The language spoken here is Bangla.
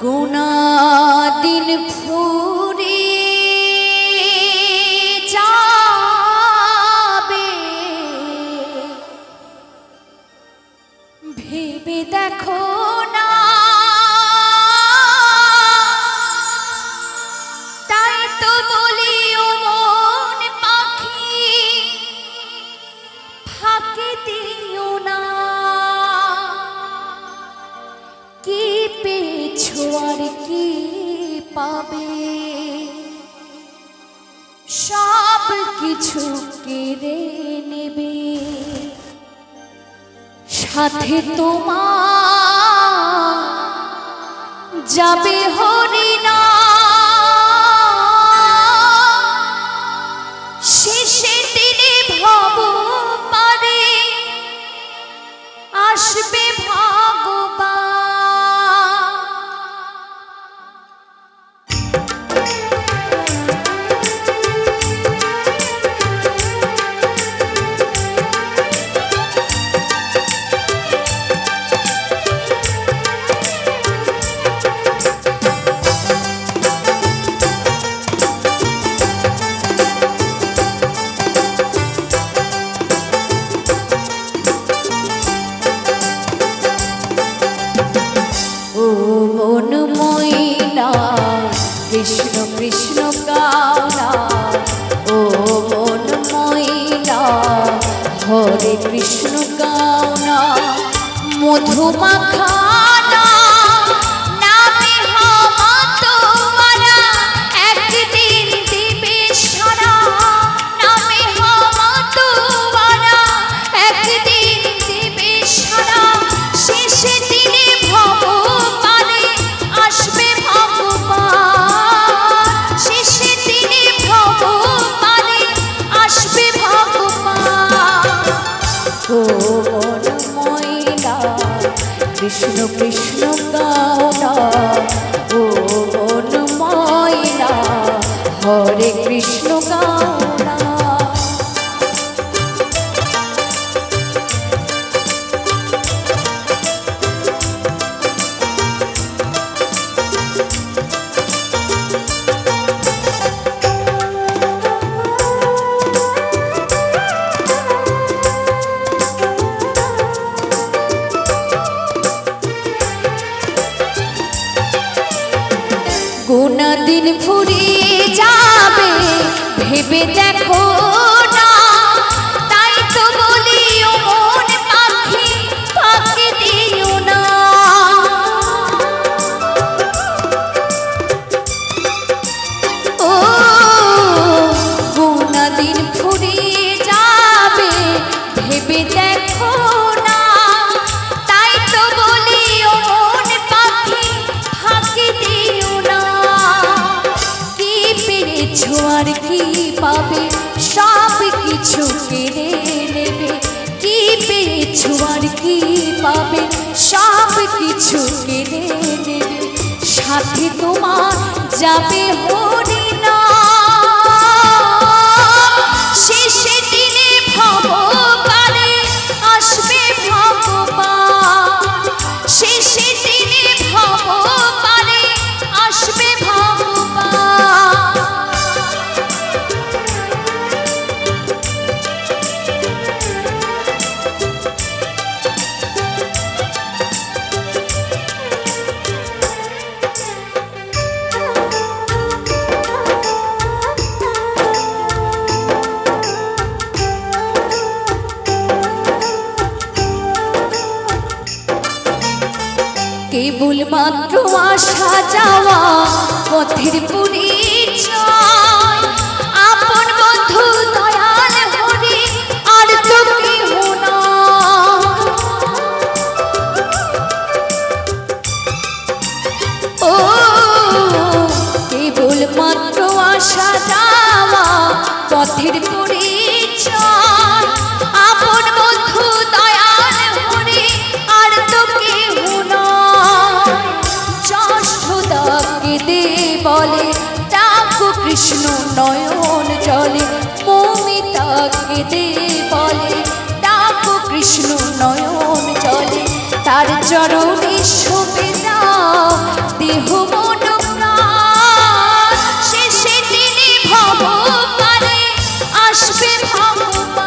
গোনা দিন ফুরে যাবে, ভেবে দেখো না, তাই তো বলি ও মন পাখি ফাঁকি দিও না। কি পেয়েছো আর কি পাবে, সব কিছু কেড়ে নেবে, সাথে তোমার যাবে হরিণা। শেষে দিনে ভব পারে আসবে ভগবান। কৃষ্ণ কৃষ্ণ গাওনা, ও মন ময়না হরে কৃষ্ণ গাওনা। মধুমাখানা নামে হাওয়া তোমারা একদিন দিবে সারা, নামে হাওয়া তোমারা একদিন দিবে সারা। শেষে দিনে ভব পারে আসবে ভগবান, শেষে দিনে ভব পারে আসবে ভগবান। ও মন ময়না কৃষ্ণ কৃষ্ণ গাওনা, ও মন ময়না হরে কৃষ্ণ গাওনা। গোনা দিন ফুরিয়ে যাবে, ভেবে দেখো না, তাই তো বলি ও মন পাখি ফাঁকি দিও না। ও গোনা দিন ফুরিয়ে যাবে, ভেবে দেখো না, তাই তো বলি ও মন পাখি ফাঁকি দিও না। আর কি পাবে, সব কিছু কেড়ে নেবে, কি পেয়েছো আর কি পাবে, সব কিছু কেড়ে নেবে, সাথে তোমার যাবে হরিণা। শেষে দিনে ভব পারে আসবে ভগবান, শেষে দিনে ভব পারে আসবে ভগবান। কেবল মাত্র আসা যাওয়া পথের পরিচয়, আপন বন্ধু দয়াল হরি আর তো কেহ না। ও কেবল মাত্র আসা যাওয়া পথের পরিচয়, আপন বন্ধু দয়াল হরি আর তো কেহ না। যশোদাকে বলে ডাকো কৃষ্ণ নয়ন জলে, মমিতাকে বলে ডাকো কৃষ্ণ নয়ন জলে। তার চরণে শোভে দাও দেহ মন প্রাণ। শেষে দিনে ভবপারে আসবে ভগবান।